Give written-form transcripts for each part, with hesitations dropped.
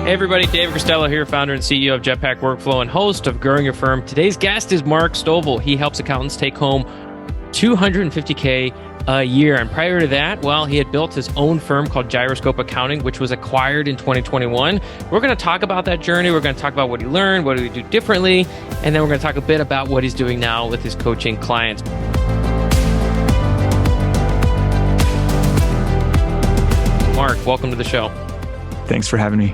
Hey everybody, David Costello here, founder and CEO of Jetpack Workflow and host of Growing Your Firm. Today's guest is Mark Stovel. He helps accountants take home $250K a year. And prior to that, well, he had built his own firm called Gyroscope Accounting, which was acquired in 2021. We're going to talk about that journey. We're going to talk about what he learned, what did he do differently, and then we're going to talk a bit about what he's doing now with his coaching clients. Mark, welcome to the show. Thanks for having me.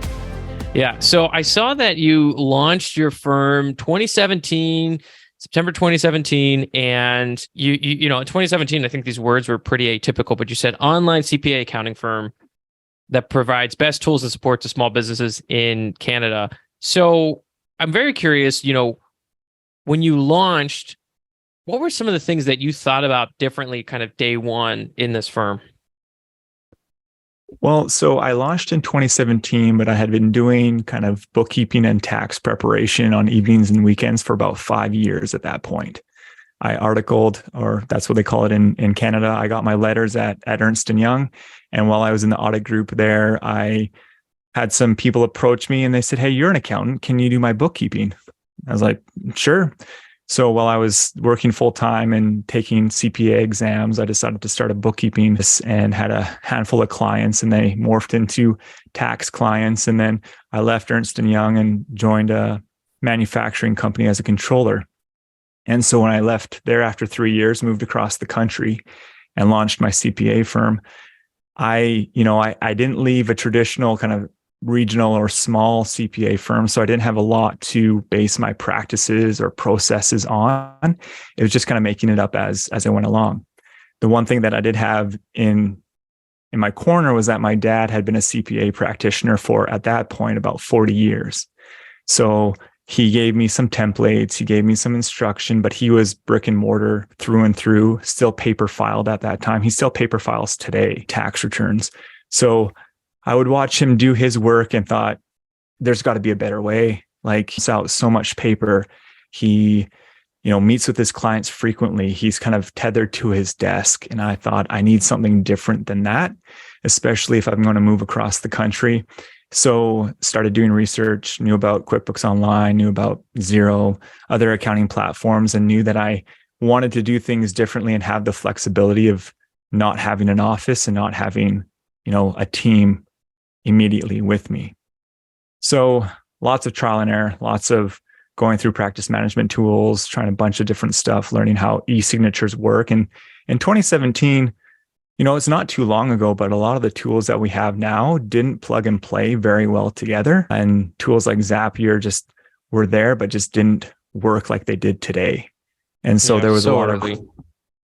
Yeah. So I saw that you launched your firm September 2017. And you know, in 2017, I think these words were pretty atypical, but you said online CPA accounting firm that provides best tools and support to small businesses in Canada. So I'm very curious, when you launched, what were some of the things that you thought about differently kind of day one in this firm? Well, so I launched in 2017, but I had been doing kind of bookkeeping and tax preparation on evenings and weekends for about 5 years at that point. I articled, or that's what they call it in Canada. I got my letters at Ernst & Young. And while I was in the audit group there, I had some people approach me and they said, "Hey, you're an accountant. Can you do my bookkeeping?" I was like, "Sure." So while I was working full time and taking CPA exams, I decided to start a bookkeeping and had a handful of clients, and they morphed into tax clients. And then I left Ernst & Young and joined a manufacturing company as a controller. And so when I left there after 3 years, moved across the country and launched my CPA firm, I didn't leave a traditional kind of regional or small CPA firm. So I didn't have a lot to base my practices or processes on. It was just kind of making it up as I went along. The one thing that I did have in my corner was that my dad had been a CPA practitioner for, at that point, about 40 years. So he gave me some templates, he gave me some instruction, but he was brick and mortar through and through, still paper filed at that time. He still paper files today, tax returns. So I would watch him do his work and thought, there's got to be a better way. Like, he's out so much paper. He, meets with his clients frequently. He's kind of tethered to his desk. And I thought, I need something different than that, especially if I'm going to move across the country. So started doing research, knew about QuickBooks Online, knew about Xero, other accounting platforms, and knew that I wanted to do things differently and have the flexibility of not having an office and not having, a team immediately with me. So lots of trial and error, lots of going through practice management tools, trying a bunch of different stuff, learning how e-signatures work. And in 2017, it's not too long ago, but a lot of the tools that we have now didn't plug and play very well together. And tools like Zapier just were there, but just didn't work like they did today. And so there was a lot early.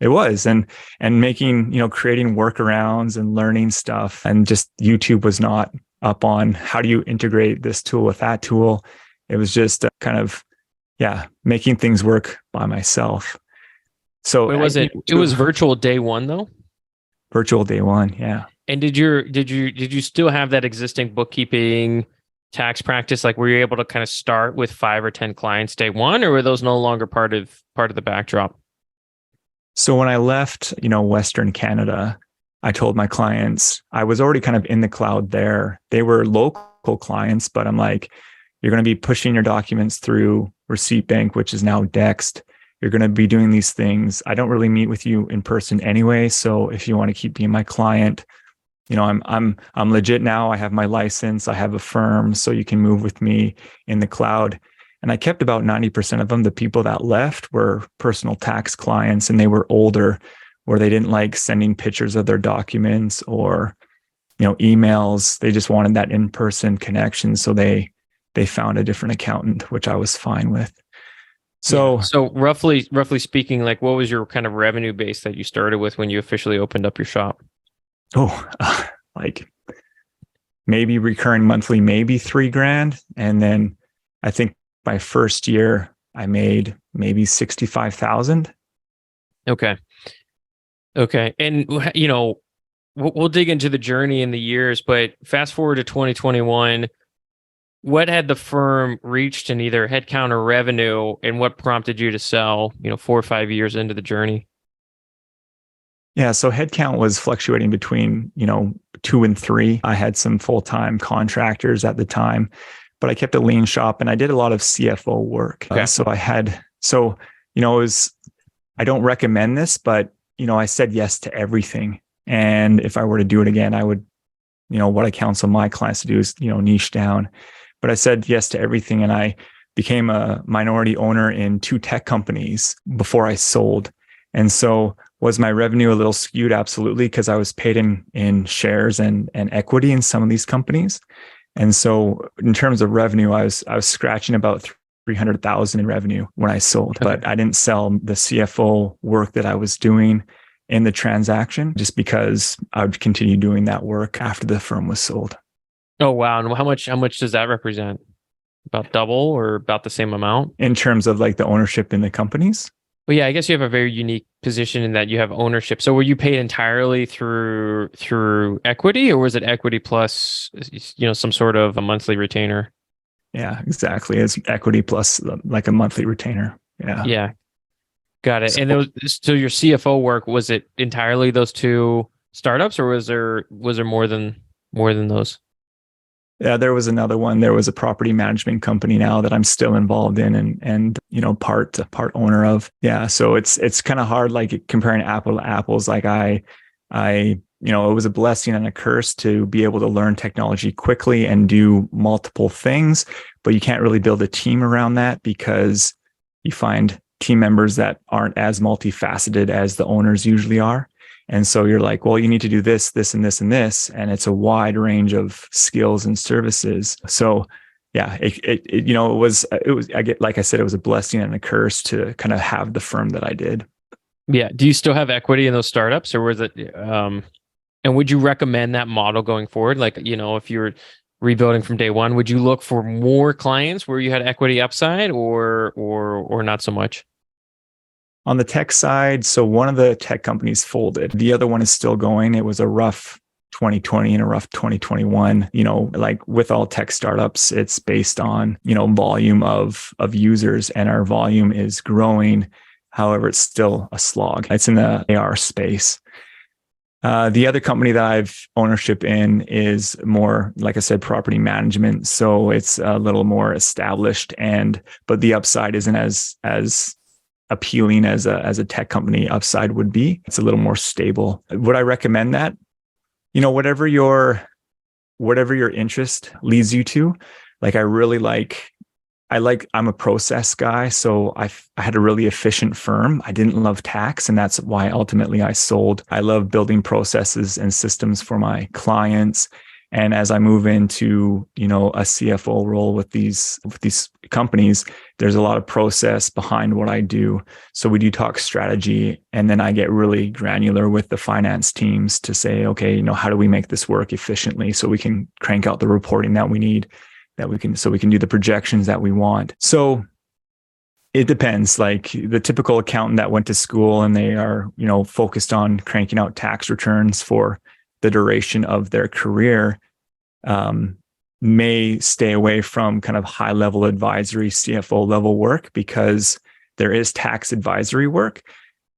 It was, and making, creating workarounds and learning stuff, and just YouTube was not up on how do you integrate this tool with that tool. It was just making things work by myself. So It was virtual day one though? Virtual day one, yeah. And did you still have that existing bookkeeping tax practice? Like, were you able to kind of start with 5 or 10 clients day one, or were those no longer part of the backdrop? So when I left, Western Canada, I told my clients, I was already kind of in the cloud there. They were local clients, but I'm like, you're going to be pushing your documents through Receipt Bank, which is now Dext. You're going to be doing these things. I don't really meet with you in person anyway. So if you want to keep being my client, I'm legit now. I have my license. I have a firm, so you can move with me in the cloud. And I kept about 90% of them. The people that left were personal tax clients, and they were older, where they didn't like sending pictures of their documents or, emails. They just wanted that in-person connection. So they found a different accountant, which I was fine with. So roughly speaking, like, what was your kind of revenue base that you started with when you officially opened up your shop? Like maybe recurring monthly, maybe $3,000. And then I think my first year I made maybe 65,000. Okay. And, we'll dig into the journey in the years, but fast forward to 2021, what had the firm reached in either headcount or revenue, and what prompted you to sell, 4 or 5 years into the journey? Yeah, so headcount was fluctuating between, 2 and 3. I had some full-time contractors at the time, but I kept a lean shop and I did a lot of CFO work. Okay. It was, I don't recommend this, but, I said yes to everything. And if I were to do it again, I would, what I counsel my clients to do is, niche down. But I said yes to everything. And I became a minority owner in 2 tech companies before I sold. And so was my revenue a little skewed? Absolutely, because I was paid in shares and equity in some of these companies. And so in terms of revenue, I was scratching about 300,000 in revenue when I sold, Okay. but I didn't sell the CFO work that I was doing in the transaction just because I would continue doing that work after the firm was sold. Oh wow. And how much does that represent? About double or about the same amount? In terms of like the ownership in the companies. Well, yeah, I guess you have a very unique position in that you have ownership. So were you paid entirely through equity, or was it equity plus, some sort of a monthly retainer? Yeah, exactly. It's equity plus like a monthly retainer. Yeah. Yeah, got it. So And so your CFO work, was it entirely those 2 startups, or was there more than those? yeah, there was another one. There was a property management company now that I'm still involved in and part owner of. Yeah, so it's kind of hard like comparing apple to apples. Like it was a blessing and a curse to be able to learn technology quickly and do multiple things, but you can't really build a team around that because you find team members that aren't as multifaceted as the owners usually are. And so you're like, well, you need to do this, this, and this, and this. And it's a wide range of skills and services. So yeah, like I said, it was a blessing and a curse to kind of have the firm that I did. Yeah. Do you still have equity in those startups, or was it, and would you recommend that model going forward? Like, if you're rebuilding from day one, would you look for more clients where you had equity upside, or not so much? On the tech side, so one of the tech companies folded. The other one is still going. It was a rough 2020 and a rough 2021. Like with all tech startups, it's based on, volume of users, and our volume is growing. However, it's still a slog. It's in the AR space. The other company that I've ownership in is more, like I said, property management. So it's a little more established, but the upside isn't as appealing as a tech company upside would be. It's a little more stable. Would I recommend that? Whatever your interest leads you to. Like I'm a process guy. So I had a really efficient firm. I didn't love tax, and that's why ultimately I sold. I love building processes and systems for my clients. And as I move into, a CFO role with these companies, there's a lot of process behind what I do. So we do talk strategy, and then I get really granular with the finance teams to say, okay, how do we make this work efficiently so we can crank out the reporting that we need, so we can do the projections that we want. So it depends. Like the typical accountant that went to school and they are, focused on cranking out tax returns for the duration of their career, may stay away from kind of high level advisory CFO level work because there is tax advisory work,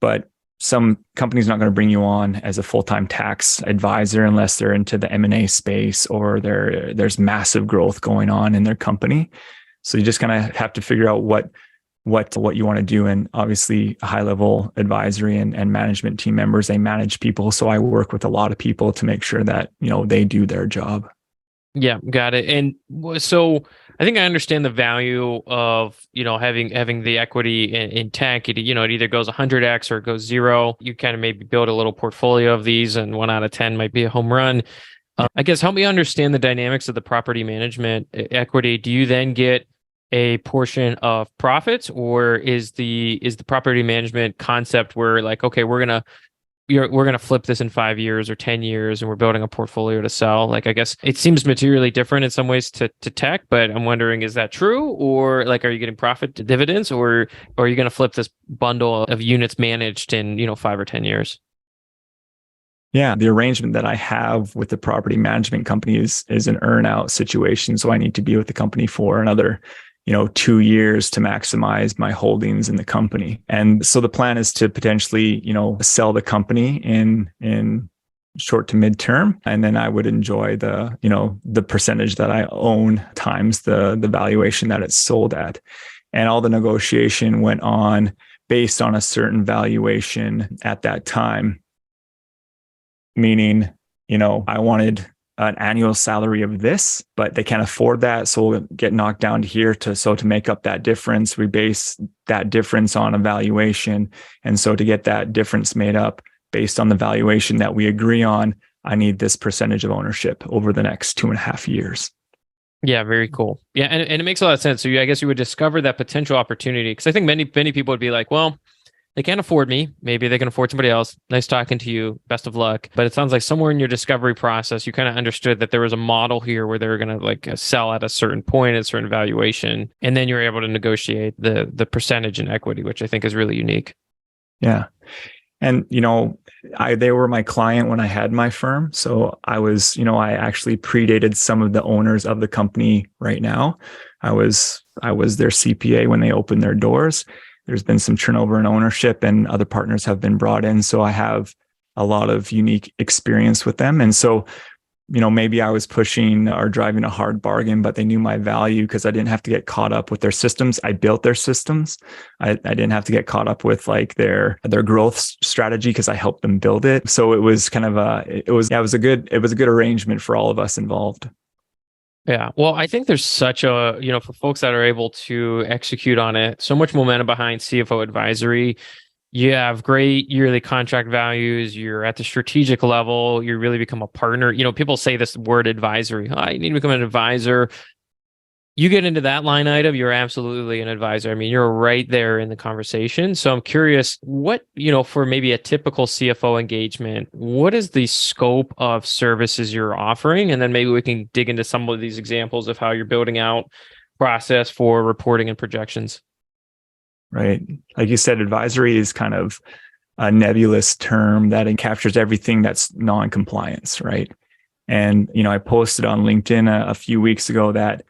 but some companies not going to bring you on as a full-time tax advisor unless they're into the M&A space or there's massive growth going on in their company. So you just kind of have to figure out what you want to do. And obviously high level advisory and management team members, they manage people. So I work with a lot of people to make sure that, they do their job. Yeah, got it. And so I think I understand the value of, having the equity in tech. It either goes 100x or it goes zero. You kind of maybe build a little portfolio of these, and 1 out of 10 might be a home run. I guess help me understand the dynamics of the property management equity. Do you then get a portion of profits, or is the property management concept where like, okay, we're gonna flip this in 5 years or 10 years, and we're building a portfolio to sell? Like, I guess it seems materially different in some ways to tech, but I'm wondering, is that true? Or like, are you getting profit to dividends, or are you gonna flip this bundle of units managed in 5 or 10 years? Yeah, the arrangement that I have with the property management company is an earn out situation. So I need to be with the company for another 2 years to maximize my holdings in the company. And so the plan is to potentially, sell the company in short to midterm. And then I would enjoy the percentage that I own times the valuation that it's sold at. And all the negotiation went on based on a certain valuation at that time, meaning, I wanted an annual salary of this, but they can't afford that. So we'll get knocked down to here to make up that difference. We base that difference on a valuation. And so to get that difference made up based on the valuation that we agree on, I need this percentage of ownership over the next 2.5 years. Yeah, very cool. Yeah, and it makes a lot of sense. So I guess you would discover that potential opportunity, because I think many people would be like, well, they can't afford me. Maybe they can afford somebody else. Nice talking to you. Best of luck. But it sounds like somewhere in your discovery process, you kind of understood that there was a model here where they were going to sell at a certain point, at a certain valuation, and then you're able to negotiate the percentage in equity, which I think is really unique. Yeah. And, they were my client when I had my firm. So I was, I actually predated some of the owners of the company right now. I was their CPA when they opened their doors. There's been some turnover in ownership and other partners have been brought in. So I have a lot of unique experience with them. And so, maybe I was pushing or driving a hard bargain, but they knew my value because I didn't have to get caught up with their systems. I built their systems. I didn't have to get caught up with their growth strategy because I helped them build it. So it was kind of it was a good arrangement for all of us involved. Yeah. Well, I think there's such a, for folks that are able to execute on it, so much momentum behind CFO advisory. You have great yearly contract values. You're at the strategic level. You really become a partner. People say this word advisory. Oh, you need to become an advisor. You get into that line item, you're absolutely an advisor. I mean, you're right there in the conversation. So I'm curious, what, for maybe a typical CFO engagement, what is the scope of services you're offering? And then maybe we can dig into some of these examples of how you're building out process for reporting and projections. Right. Like you said, advisory is kind of a nebulous term that captures everything that's non-compliance, right? And, I posted on LinkedIn a few weeks ago that,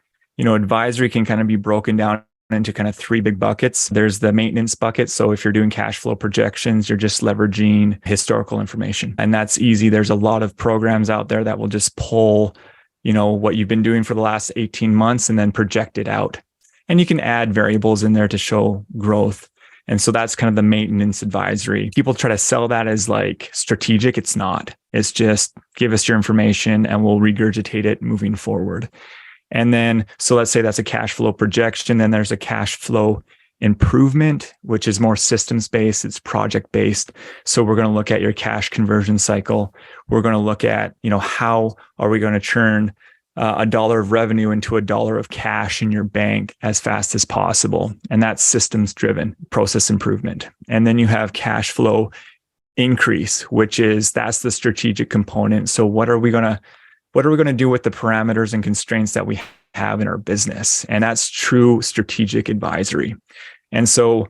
advisory can kind of be broken down into kind of 3 big buckets. There's the maintenance bucket. So if you're doing cash flow projections, you're just leveraging historical information. And that's easy. There's a lot of programs out there that will just pull, what you've been doing for the last 18 months and then project it out. And you can add variables in there to show growth. And so that's kind of the maintenance advisory. People try to sell that as strategic. It's not. It's just give us your information and we'll regurgitate it moving forward. And then, so let's say that's a cash flow projection. Then there's a cash flow improvement, which is more systems based. It's project based. So we're going to look at your cash conversion cycle. We're going to look at, how are we going to churn $1 of revenue into $1 of cash in your bank as fast as possible. And that's systems driven process improvement. And then you have cash flow increase, that's the strategic component. So what are we going to do with the parameters and constraints that we have in our business? And that's true strategic advisory. And so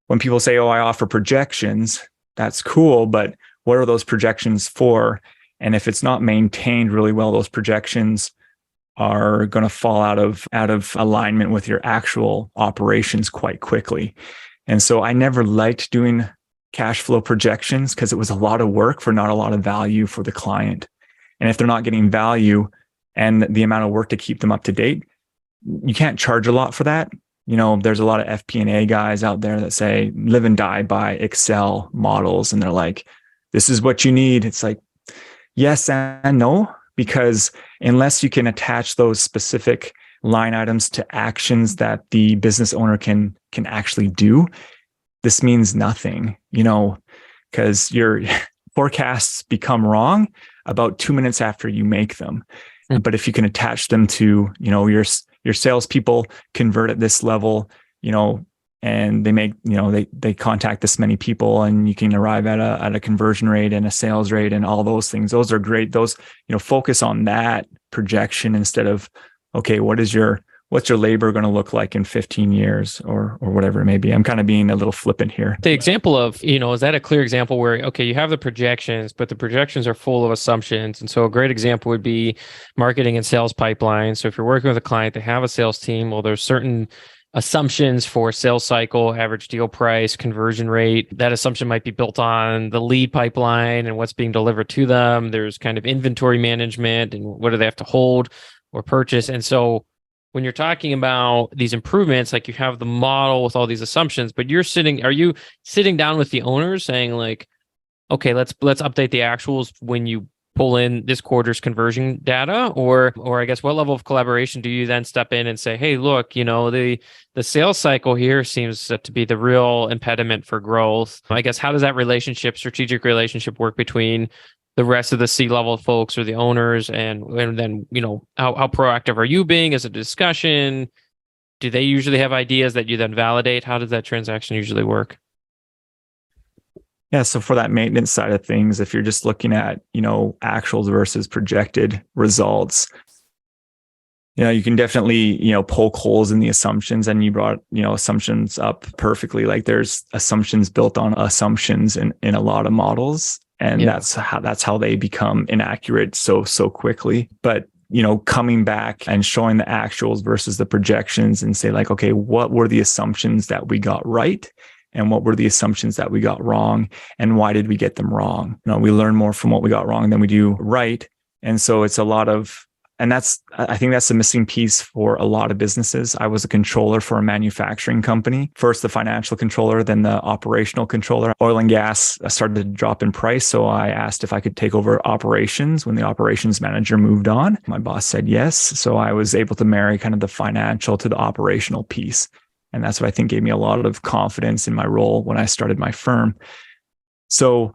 when people say, oh, I offer projections, that's cool, but what are those projections for? And if it's not maintained really well, those projections are going to fall out of alignment with your actual operations quite quickly. And so I never liked doing cash flow projections because it was a lot of work for not a lot of value for the client. And if they're not getting value and the amount of work to keep them up to date, you can't charge a lot for that. There's a lot of FP&A guys out there that say live and die by Excel models. And they're like, this is what you need. It's like, yes and no, because unless you can attach those specific line items to actions that the business owner can actually do, this means nothing, because your forecasts become wrong about 2 minutes after you make them. But if you can attach them to, your salespeople convert at this level, and they make, they contact this many people, and you can arrive at a conversion rate and a sales rate and all those things. Those are great. Those, focus on that projection instead of, okay, what is your what's your labor going to look like in 15 years or whatever it may be. I'm kind of being a little flippant here. The example of, is that a clear example where, okay, you have the projections, but the projections are full of assumptions. And so a great example would be marketing and sales pipeline. So if you're working with a client, they have a sales team, well, there's certain assumptions for sales cycle, average deal price, conversion rate. That assumption might be built on the lead pipeline and what's being delivered to them. There's kind of inventory management and what do they have to hold or purchase. And so when you're talking about these improvements, like you have the model with all these assumptions, but are you sitting down with the owners saying like, okay, let's update the actuals when you pull in this quarter's conversion data, or I guess what level of collaboration do you then step in and say, hey, look, the sales cycle here seems to be the real impediment for growth. I guess how does that strategic relationship work between the rest of the C-level folks or the owners, and then how proactive are you being as a discussion? Do they usually have ideas that you then validate? How does that transaction usually work? Yeah, so for that maintenance side of things, if you're just looking at actuals versus projected results, you can definitely poke holes in the assumptions, and you brought assumptions up perfectly. Like there's assumptions built on assumptions in a lot of models. And that's how they become inaccurate so quickly. But coming back and showing the actuals versus the projections and say like, okay, what were the assumptions that we got right? And what were the assumptions that we got wrong? And why did we get them wrong? We learn more from what we got wrong than we do right. And so it's a lot of, and I think that's the missing piece for a lot of businesses. I was a controller for a manufacturing company. First, the financial controller, then the operational controller. Oil and gas started to drop in price. So I asked if I could take over operations when the operations manager moved on. My boss said yes. So I was able to marry kind of the financial to the operational piece. And that's what I think gave me a lot of confidence in my role when I started my firm. So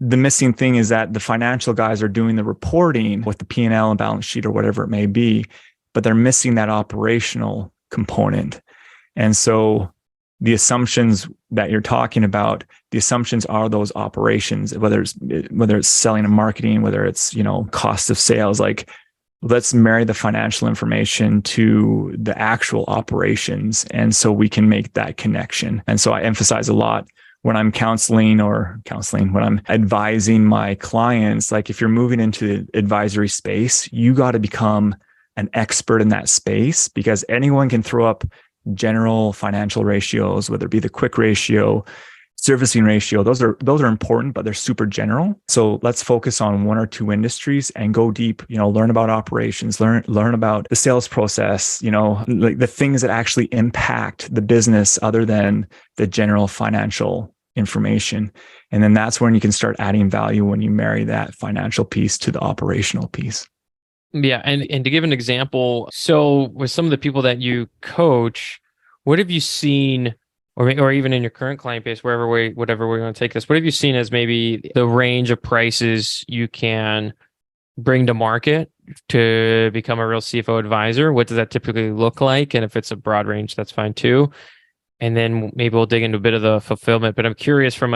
the missing thing is that the financial guys are doing the reporting with the P&L and balance sheet or whatever it may be, but they're missing that operational component. And so the assumptions that you're talking about, the assumptions are those operations, whether it's selling and marketing, whether it's, cost of sales, like let's marry the financial information to the actual operations. And so we can make that connection. And so I emphasize a lot when I'm when I'm advising my clients, like if you're moving into the advisory space, you got to become an expert in that space, because anyone can throw up general financial ratios, whether it be the quick ratio, servicing ratio. Those are important, but they're super general. So let's focus on one or two industries and go deep, learn about operations, learn about the sales process, like the things that actually impact the business other than the general financial information. And then that's when you can start adding value, when you marry that financial piece to the operational piece. Yeah. And to give an example, so with some of the people that you coach, what have you seen, or even in your current client base, whatever we want to take this, what have you seen as maybe the range of prices you can bring to market to become a real CFO advisor? What does that typically look like? And if it's a broad range, that's fine too. And then maybe we'll dig into a bit of the fulfillment. But I'm curious from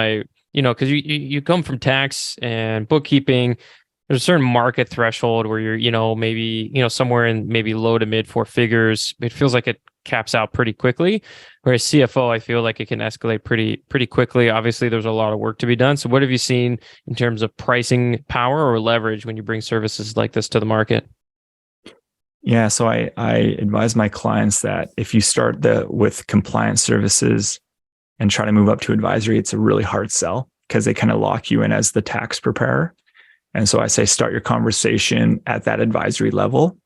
because you come from tax and bookkeeping, there's a certain market threshold where you're, maybe, somewhere in maybe low to mid four figures. It feels like it caps out pretty quickly. Whereas CFO, I feel like it can escalate pretty quickly. Obviously, there's a lot of work to be done. So what have you seen in terms of pricing power or leverage when you bring services like this to the market? Yeah, so I advise my clients that if you start with compliance services and try to move up to advisory, it's a really hard sell because they kind of lock you in as the tax preparer. And so I say, start your conversation at that advisory level.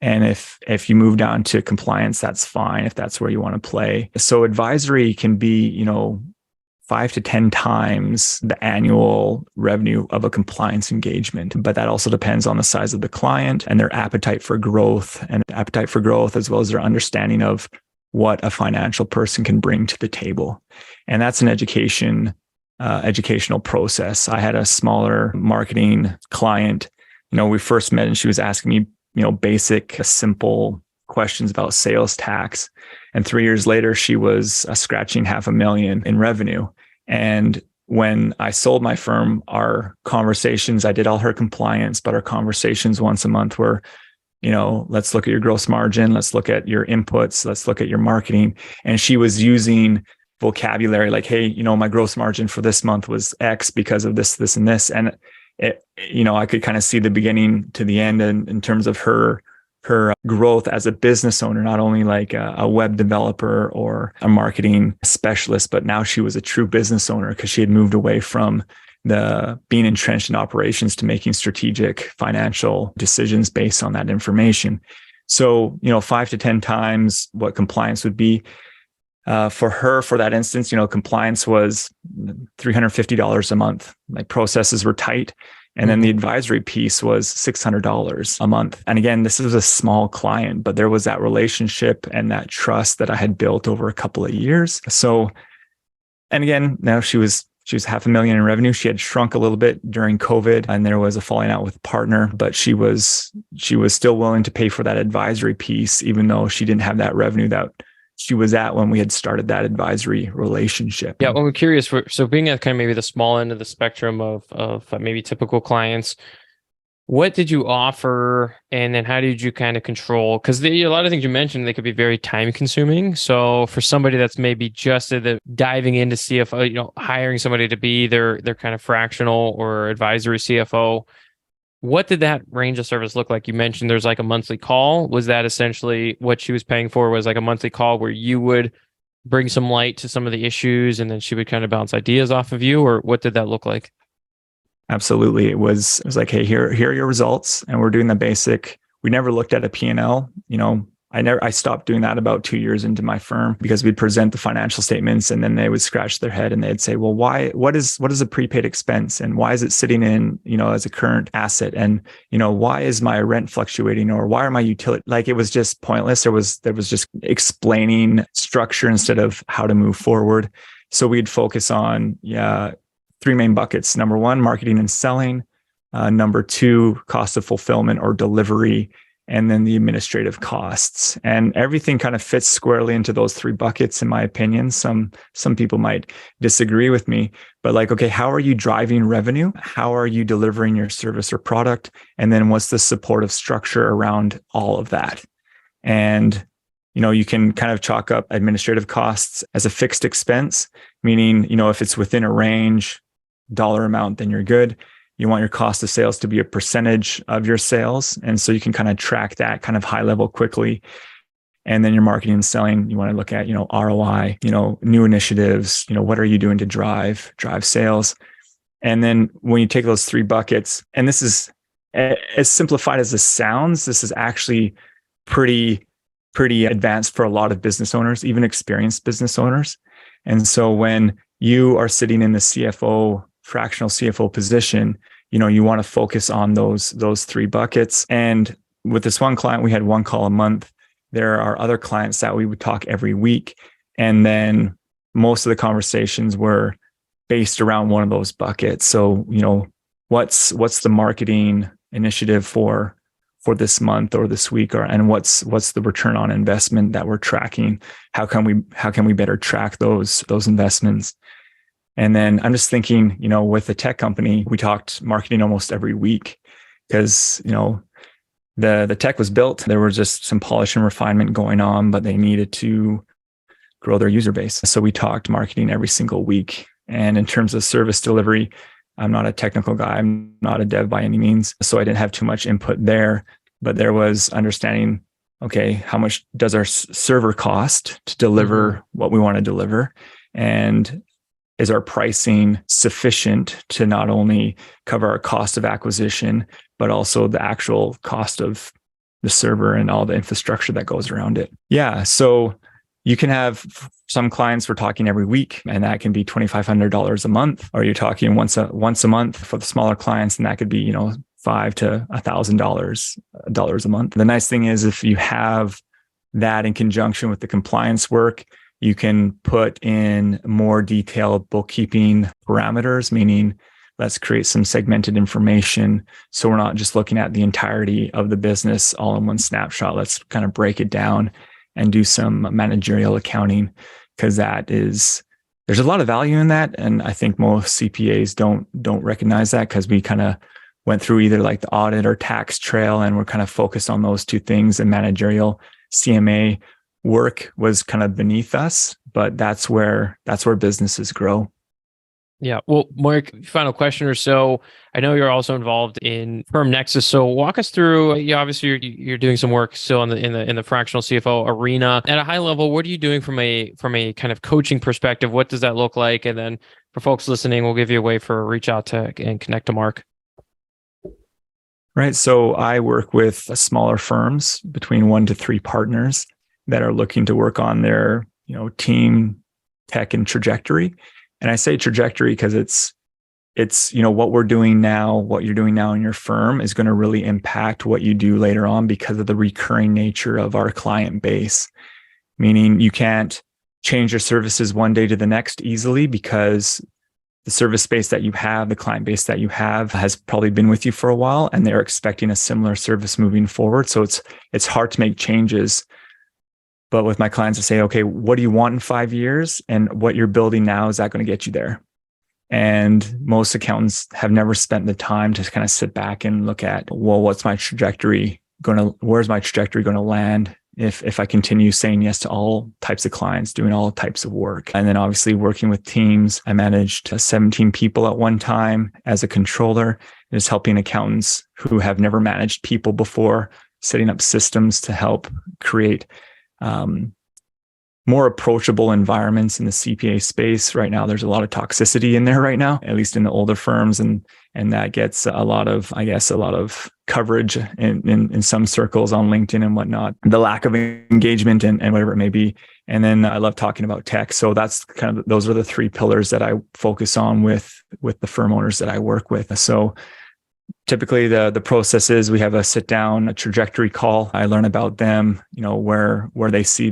And if you move down to compliance, that's fine if that's where you want to play. So advisory can be, 5 to 10 times the annual revenue of a compliance engagement. But that also depends on the size of the client and their appetite for growth, as well as their understanding of what a financial person can bring to the table. And that's an educational process. I had a smaller marketing client. We first met and she was asking me, basic, simple questions about sales tax. And 3 years later, she was scratching $500,000 in revenue. And when I sold my firm, our conversations, I did all her compliance, but our conversations once a month were, let's look at your gross margin. Let's look at your inputs. Let's look at your marketing. And she was using vocabulary like, hey, my gross margin for this month was X because of this, this, and this. And I could kind of see the beginning to the end in terms of her growth as a business owner, not only like a web developer or a marketing specialist, but now she was a true business owner because she had moved away from the being entrenched in operations to making strategic financial decisions based on that information. So, 5 to 10 times what compliance would be. For her, for that instance, compliance was $350 a month. Like processes were tight. And then the advisory piece was $600 a month. And again, this is a small client, but there was that relationship and that trust that I had built over a couple of years. So, and again, now she was $500,000 in revenue. She had shrunk a little bit during COVID and there was a falling out with a partner, but she was still willing to pay for that advisory piece, even though she didn't have that revenue that she was at when we had started that advisory relationship. Yeah, well, we're curious. So being at kind of maybe the small end of the spectrum of maybe typical clients, what did you offer, and then how did you kind of control? Because a lot of things you mentioned, they could be very time consuming. So for somebody that's maybe just diving into CFO, hiring somebody to be their kind of fractional or advisory CFO, what did that range of service look like? You mentioned there's like a monthly call. Was that essentially what she was paying for? Was like a monthly call where you would bring some light to some of the issues and then she would kind of bounce ideas off of you, or what did that look like? Absolutely. It was like, hey, here are your results. And we're doing the basic. We never looked at a P&L. I stopped doing that about 2 years into my firm because we'd present the financial statements and then they would scratch their head and they'd say, well, what is a prepaid expense and why is it sitting in, as a current asset? And, why is my rent fluctuating or why are my utility? Like it was just pointless. There was just explaining structure instead of how to move forward. So we'd focus on, three main buckets. Number one, marketing and selling. Number two, cost of fulfillment or delivery. And then the administrative costs, and everything kind of fits squarely into those three buckets, in my opinion. Some people might disagree with me, but like, okay, how are you driving revenue? How are you delivering your service or product? And then what's the supportive structure around all of that? And, you can kind of chalk up administrative costs as a fixed expense, meaning, if it's within a range dollar amount, then you're good. You want your cost of sales to be a percentage of your sales. And so you can kind of track that kind of high level quickly. And then your marketing and selling, you want to look at, ROI, new initiatives, what are you doing to drive sales? And then when you take those three buckets, and this is as simplified as this sounds, this is actually pretty advanced for a lot of business owners, even experienced business owners. And so when you are sitting in the fractional CFO position, you want to focus on those three buckets. And with this one client, we had one call a month. There are other clients that we would talk every week. And then most of the conversations were based around one of those buckets. So, what's the marketing initiative for this month or this week, and what's the return on investment that we're tracking? How can we better track those investments? And then I'm just thinking, with the tech company, we talked marketing almost every week because, the tech was built. There was just some polish and refinement going on, but they needed to grow their user base. So we talked marketing every single week. And in terms of service delivery, I'm not a technical guy. I'm not a dev by any means. So I didn't have too much input there, but there was understanding, okay, how much does our server cost to deliver what we want to deliver? And is our pricing sufficient to not only cover our cost of acquisition, but also the actual cost of the server and all the infrastructure that goes around it? Yeah. So you can have some clients we're talking every week, and that can be $2,500 a month, or you're talking once a month for the smaller clients, and that could be, $5,000 to $1,000 a month. The nice thing is if you have that in conjunction with the compliance work, you can put in more detailed bookkeeping parameters, meaning let's create some segmented information. So we're not just looking at the entirety of the business all in one snapshot. Let's kind of break it down and do some managerial accounting, because there's a lot of value in that. And I think most CPAs don't recognize that because we kind of went through either like the audit or tax trail, and we're kind of focused on those two things. And managerial CMA work was kind of beneath us, but that's where businesses grow. Yeah. Well, Mark, final question or so. I know you're also involved in Firm Nexus. So walk us through. Obviously, you're doing some work still in the fractional CFO arena. At a high level, what are you doing from a kind of coaching perspective? What does that look like? And then for folks listening, we'll give you a way for reach out to and connect to Mark. Right. So I work with smaller firms between 1 to 3 partners that are looking to work on their, team, tech, and trajectory. And I say trajectory because it's what we're doing now, what you're doing now in your firm is going to really impact what you do later on because of the recurring nature of our client base. Meaning you can't change your services one day to the next easily because the service base that you have, the client base that you have has probably been with you for a while and they're expecting a similar service moving forward. So it's hard to make changes. But with my clients, I say, okay, what do you want in 5 years? And what you're building now, is that going to get you there? And most accountants have never spent the time to kind of sit back and look at, well, where's my trajectory going to land if I continue saying yes to all types of clients, doing all types of work. And then obviously working with teams. I managed 17 people at one time as a controller, is helping accountants who have never managed people before, setting up systems to help create more approachable environments in the CPA space. Right now, there's a lot of toxicity in there right now, at least in the older firms. And that gets a lot of coverage in some circles on LinkedIn and whatnot, the lack of engagement and whatever it may be. And then I love talking about tech. So that's those are the 3 pillars that I focus on with the firm owners that I work with. So typically the process is we have a sit down, a trajectory call. I learn about them, where they see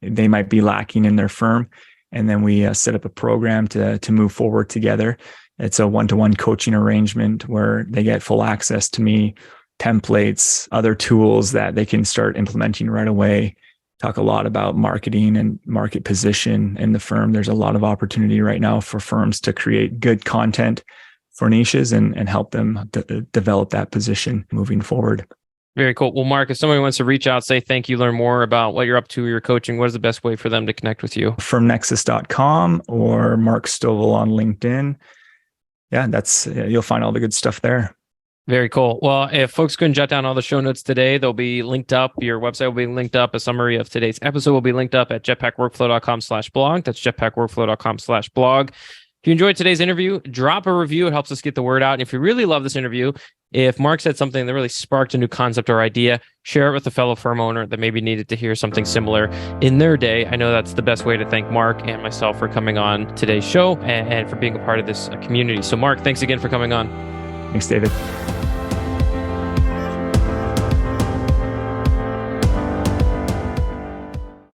they might be lacking in their firm. And then we set up a program to move forward together. It's a 1-to-1 coaching arrangement where they get full access to me, templates, other tools that they can start implementing right away. Talk a lot about marketing and market position in the firm. There's a lot of opportunity right now for firms to create good content for niches and help them develop that position moving forward. Very cool. Well, Mark, if somebody wants to reach out, say thank you, learn more about what you're up to, your coaching, what is the best way for them to connect with you? Firmnexus.com or Mark Stovel on LinkedIn. Yeah, you'll find all the good stuff there. Very cool. Well, if folks can jot down all the show notes today, they'll be linked up. Your website will be linked up. A summary of today's episode will be linked up at jetpackworkflow.com/blog. That's jetpackworkflow.com/blog. If you enjoyed today's interview, drop a review. It helps us get the word out. And if you really love this interview, if Mark said something that really sparked a new concept or idea, share it with a fellow firm owner that maybe needed to hear something similar in their day. I know that's the best way to thank Mark and myself for coming on today's show and for being a part of this community. So Mark, thanks again for coming on. Thanks, David.